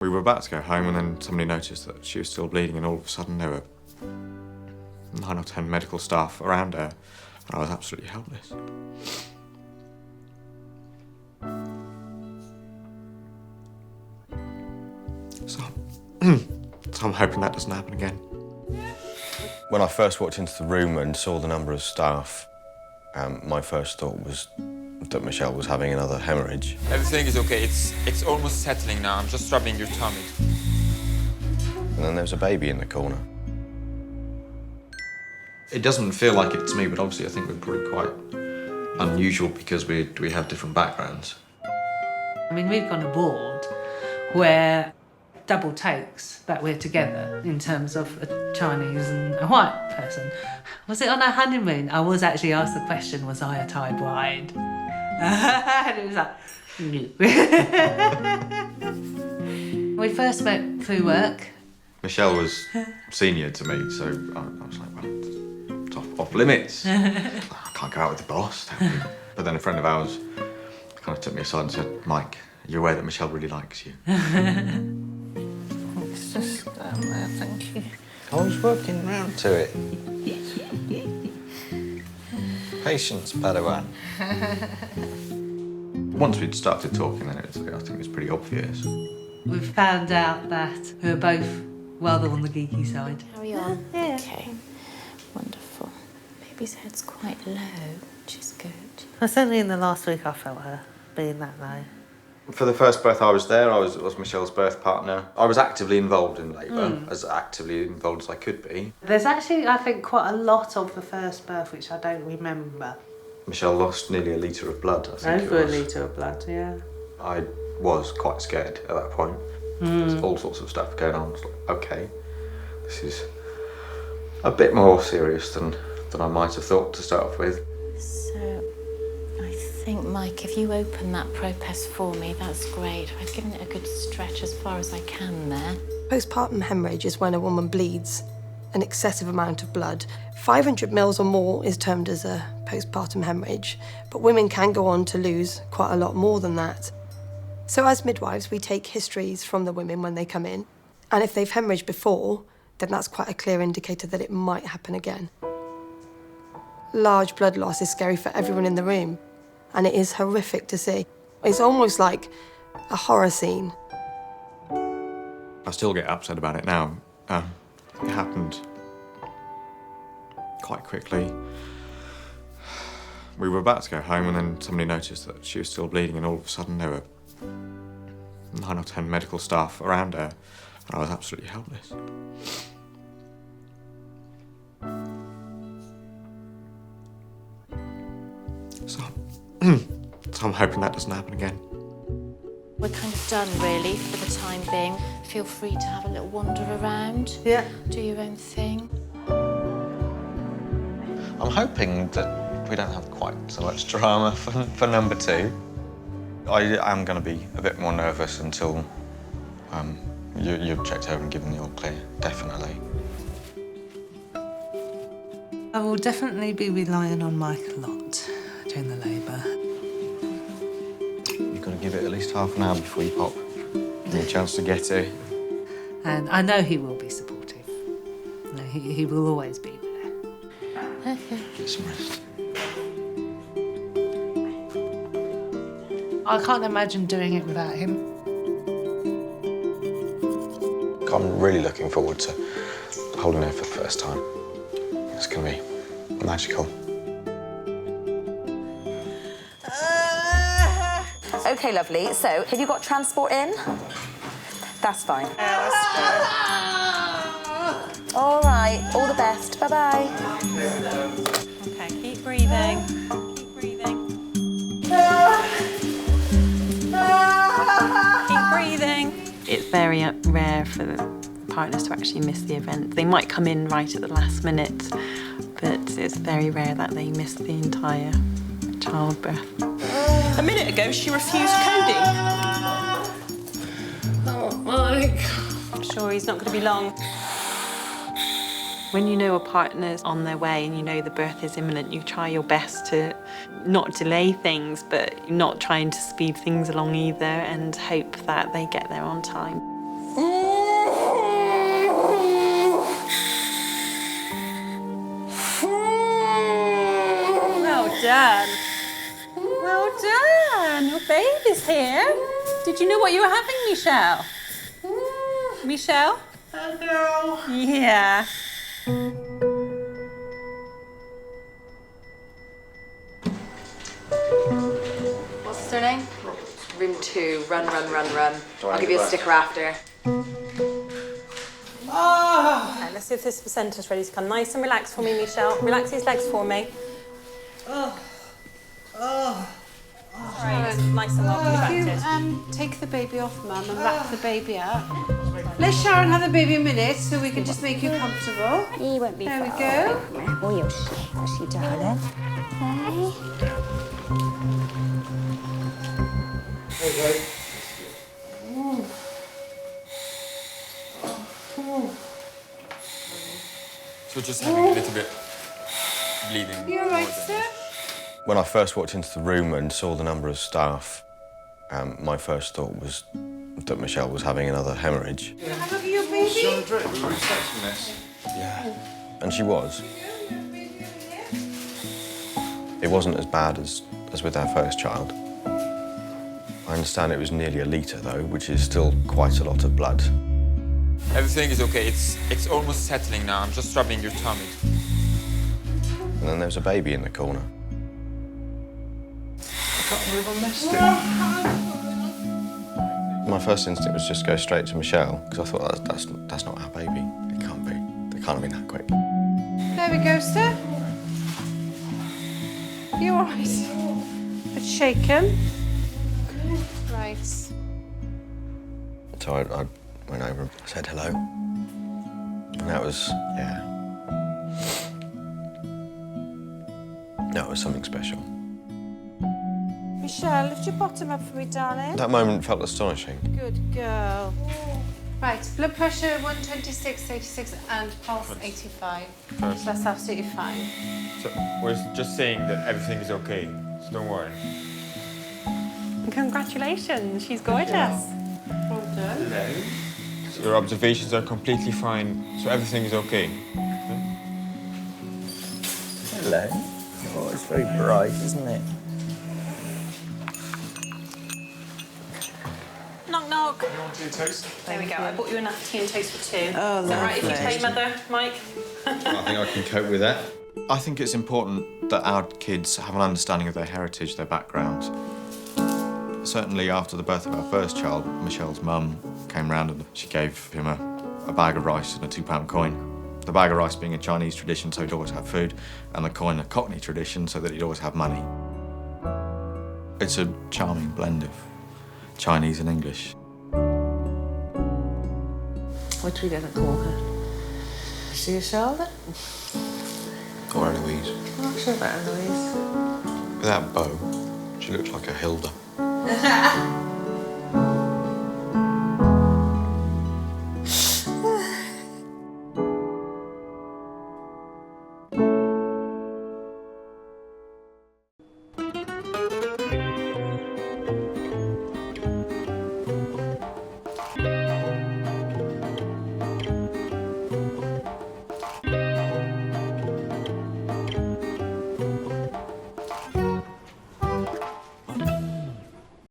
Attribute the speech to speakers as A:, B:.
A: We were about to go home and then somebody noticed that she was still bleeding, and all of a sudden there were 9 or 10 medical staff around her, and I was absolutely helpless. So I'm hoping that doesn't happen again.
B: When I first walked into the room and saw the number of staff, my first thought was that Michelle was having another hemorrhage.
C: Everything is okay. It's almost settling now. I'm just rubbing your tummy.
B: And then there's a baby in the corner.
A: It doesn't feel like it's me, but obviously I think we're probably quite unusual because we have different backgrounds.
D: I mean, we've gone abroad where double takes that we're together in terms of a Chinese and a white person. Was it on our honeymoon? I was actually asked the question, was I a Thai bride? And it was like, no. We first met through work.
A: Michelle was senior to me, so I was like, well, it's off limits. I can't go out with the boss. But then a friend of ours kind of took me aside and said, Mike, are you aware that Michelle really likes you?
E: It's just down there, thank you.
B: I was working round to it. Patience, Padawan.
A: Once we'd started talking, then I think it was pretty obvious.
D: We've found out that we're both rather on the geeky side.
F: Carry on.
D: Yeah.
F: Okay, wonderful. Baby's head's quite low, which is good.
E: Well, certainly in the last week I felt her being that low.
A: For the first birth I was there, I was Michelle's birth partner. I was actively involved in labour, as actively involved as I could be.
E: There's actually, I think, quite a lot of the first birth which I don't remember.
A: Michelle lost nearly a litre of blood, I think
E: Over
A: it
E: a
A: was.
E: litre of blood, yeah.
A: I was quite scared at that point. There's all sorts of stuff going on. It's like, okay, this is a bit more serious than I might have thought to start off with.
F: So, I think, Mike, if you open that propest for me, that's great. I've given it a good stretch as far as I can there.
G: Postpartum hemorrhage is when a woman bleeds an excessive amount of blood. 500 mils or more is termed as a postpartum hemorrhage, but women can go on to lose quite a lot more than that. So as midwives, we take histories from the women when they come in, and if they've hemorrhaged before, then that's quite a clear indicator that it might happen again. Large blood loss is scary for everyone in the room, and it is horrific to see. It's almost like a horror scene.
A: I still get upset about it now. It happened quite quickly. We were about to go home and then somebody noticed that she was still bleeding, and all of a sudden there were 9 or 10 medical staff around her, and I was absolutely helpless. So I'm hoping that doesn't happen again.
F: We're kind of done, really, for the time being. Feel free to have a little wander around.
E: Yeah.
F: Do your own thing.
B: I'm hoping that we don't have quite so much drama for number 2. I am going to be a bit more nervous until you've checked over and given the all clear, definitely.
D: I will definitely be relying on Mike a lot during the labour.
A: You've got to give it at least half an hour before you pop. Give me a chance to get it.
D: And I know he will be supportive. No, he will always be there.
A: Get some rest.
D: I can't imagine doing it without him.
B: I'm really looking forward to holding her for the first time. It's going to be magical.
H: OK, lovely. So, have you got transport in? That's fine. All right, all the best. Bye-bye.
F: Okay, keep breathing. Keep breathing. Keep breathing.
I: It's very rare for the partners to actually miss the event. They might come in right at the last minute, but it's very rare that they miss the entire childbirth.
J: A minute ago, she refused coding.
E: Oh, Mike.
J: I'm sure he's not going to be long.
I: When you know a partner's on their way and you know the birth is imminent, you try your best to not delay things, but not trying to speed things along either, and hope that they get there on time.
J: Well done. Well done. Your baby's here. Did you know what you were having, Michelle? Michelle?
E: Hello.
J: Yeah.
H: What's the surname? Room 2. Run, run, run, run. I'll give you a sticker after.
J: Okay, let's see if this placenta's ready to come. Nice and relaxed for me, Michelle. Relax these legs for me. Right, nice and well contracted.
E: Take the baby off, Mum, and wrap the baby up. Let Sharon have the baby a minute so we can just make you comfortable.
K: He won't be
E: There we
K: far
E: go.
K: away. Oh, you'll she, darling. Okay.
C: So just having a little bit bleeding.
E: You all right, sir?
B: When I first walked into the room and saw the number of staff, my first thought was that Michelle was having another hemorrhage.
E: Can I have your baby?
A: We were expecting this.
B: Yeah. And she was. It wasn't as bad as with our first child. I understand it was nearly a litre though, which is still quite a lot of blood.
C: Everything is okay. It's almost settling now. I'm just rubbing your tummy.
B: And then there was a baby in the corner. My first instinct was just go straight to Michelle, because I thought that's not our baby. It can't be. They can't have been that quick.
E: There we go, sir. You all right? But shaken. Right.
B: So I went over and said hello. And that was, yeah. That was something special.
E: Michelle, lift your bottom up for me, darling.
B: That moment felt astonishing.
E: Good girl. Right, blood pressure 126/86 and pulse 85. So that's absolutely fine.
C: So we're just saying that everything is okay. So don't worry.
J: Congratulations, she's gorgeous.
E: Well done.
C: Hello. So your observations are completely fine. So everything is okay.
L: Hello. Oh, it's very bright, isn't it?
J: Knock, knock.
A: You want tea and toast?
J: There we go. I bought you enough tea and toast for 2.
E: Oh,
J: Is that right if you
E: lovely.
J: pay, Mother, Mike?
B: I think I can cope with that. I think it's important that our kids have an understanding of their heritage, their background. Certainly after the birth of our first child, Michelle's mum came round and she gave him a bag of rice and a £2 coin. The bag of rice being a Chinese tradition, so he'd always have food, and the coin a Cockney tradition, so that he'd always have money. It's a charming blend of Chinese and English.
D: What are we going to call her? Is she a Charlotte?
B: Or Eloise.
D: I'm not sure about Eloise.
B: With that bow, she looks like a Hilda.